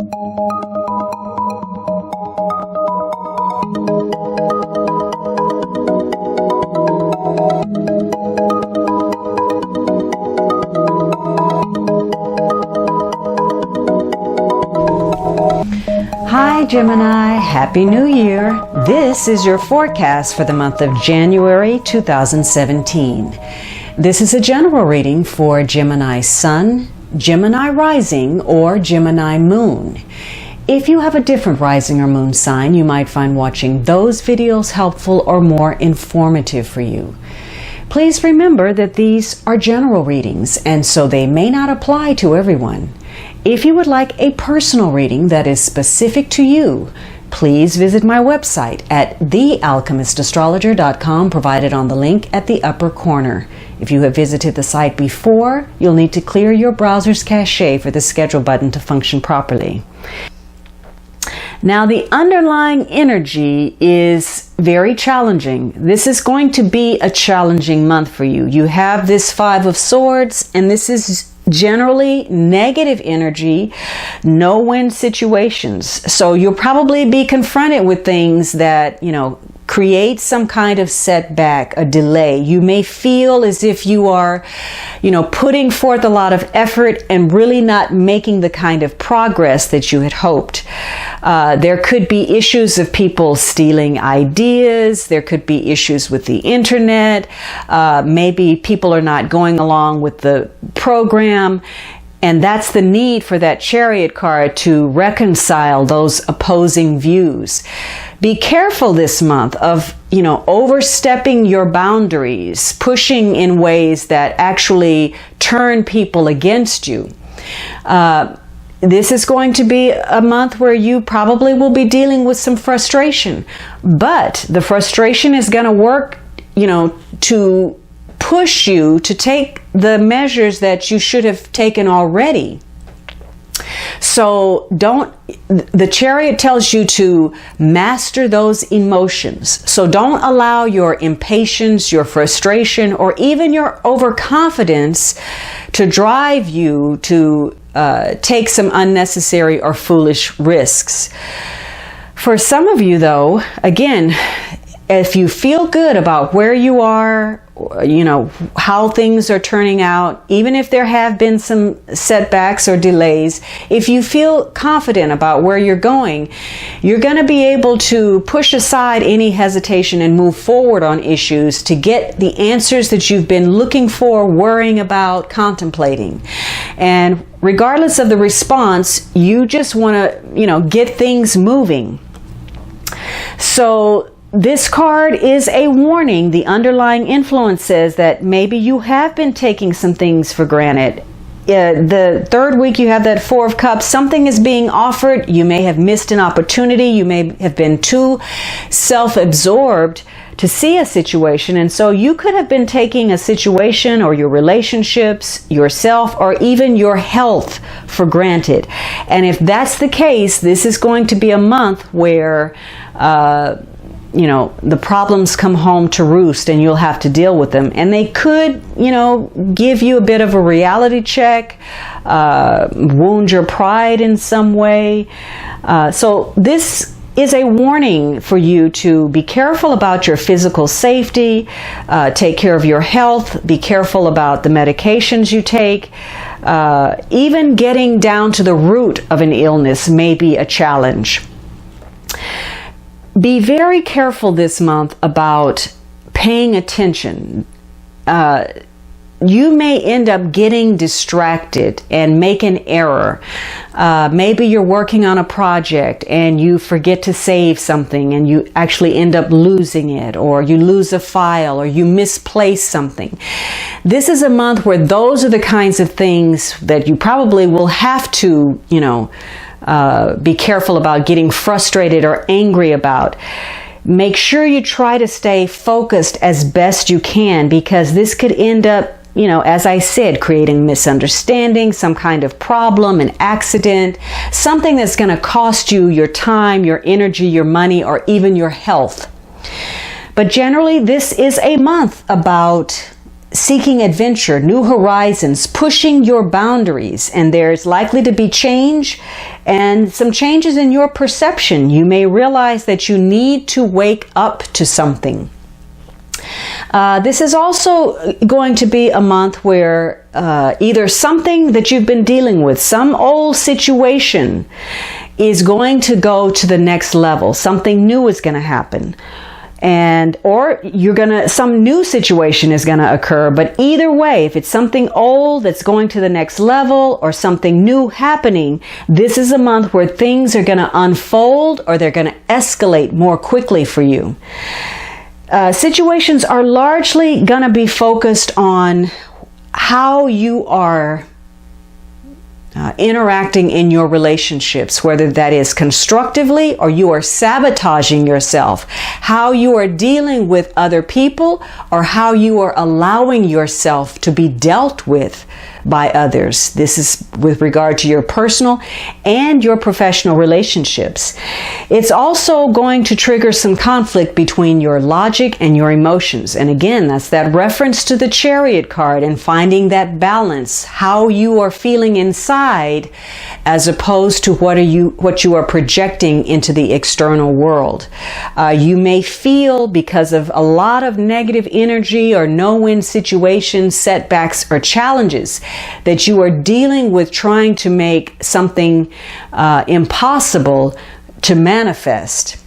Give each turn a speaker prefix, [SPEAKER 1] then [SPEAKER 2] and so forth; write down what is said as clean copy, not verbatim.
[SPEAKER 1] Hi Gemini, Happy New Year! This is your forecast for the month of January 2017. This is a general reading for Gemini Sun, Gemini Rising, or Gemini Moon. If you have a different rising or moon sign, you might find watching those videos helpful or more informative for you. Please remember that these are general readings, and so they may not apply to everyone. If you would like a personal reading that is specific to you, please visit my website at thealchemistastrologer.com, provided on the link at the upper corner. If you have visited the site before, you'll need to clear your browser's cache for the schedule button to function properly. Now, the underlying energy is very challenging. This is going to be a challenging month for you. You have this Five of Swords, and this is generally negative energy, no-win situations. So you'll probably be confronted with things that, create some kind of setback, a delay. You may feel as if you are, putting forth a lot of effort and really not making the kind of progress that you had hoped. There could be issues of people stealing ideas. There could be issues with the internet. Maybe people are not going along with the program. And that's the need for that Chariot card to reconcile those opposing views. Be careful this month of, overstepping your boundaries, pushing in ways that actually turn people against you. This is going to be a month where you probably will be dealing with some frustration, but the frustration is going to work, to push you to take the measures that you should have taken already. So the Chariot tells you to master those emotions. So don't allow your impatience, your frustration, or even your overconfidence to drive you to take some unnecessary or foolish risks. For some of you, though, again, if you feel good about where you are, how things are turning out, even if there have been some setbacks or delays, if you feel confident about where you're going, you're going to be able to push aside any hesitation and move forward on issues to get the answers that you've been looking for, worrying about, contemplating. And regardless of the response, you just want to, get things moving. So this card is a warning. The underlying influence says that maybe you have been taking some things for granted. The third week you have that Four of Cups. Something is being offered. You may have missed an opportunity. You may have been too self-absorbed to see a situation. And so you could have been taking a situation or your relationships, yourself, or even your health for granted. And if that's the case, this is going to be a month where the problems come home to roost and you'll have to deal with them. And they could, give you a bit of a reality check, wound your pride in some way. So this is a warning for you to be careful about your physical safety, take care of your health, be careful about the medications you take. Even getting down to the root of an illness may be a challenge. Be very careful this month about paying attention. You may end up getting distracted and make an error. Maybe you're working on a project and you forget to save something and you actually end up losing it, or you lose a file, or you misplace something. This is a month where those are the kinds of things that you probably will have to, be careful about getting frustrated or angry about. Make sure you try to stay focused as best you can, because this could end up, as I said, creating misunderstanding, some kind of problem, an accident, something that's going to cost you your time, your energy, your money, or even your health. But generally, this is a month about seeking adventure, new horizons, pushing your boundaries, and there's likely to be change and some changes in your perception. You may realize that you need to wake up to something. This is also going to be a month where either something that you've been dealing with, some old situation, is going to go to the next level. Something new is going to happen. Or some new situation is going to occur. But either way, if it's something old that's going to the next level or something new happening, this is a month where things are going to unfold or they're going to escalate more quickly for you. Situations are largely going to be focused on how you are interacting in your relationships, whether that is constructively or you are sabotaging yourself, how you are dealing with other people, or how you are allowing yourself to be dealt with by others. This is with regard to your personal and your professional relationships. It's also going to trigger some conflict between your logic and your emotions. And again, that's that reference to the Chariot card and finding that balance, how you are feeling inside as opposed to what you are projecting into the external world. You may feel, because of a lot of negative energy or no-win situations, setbacks, or challenges, that you are dealing with trying to make something impossible to manifest.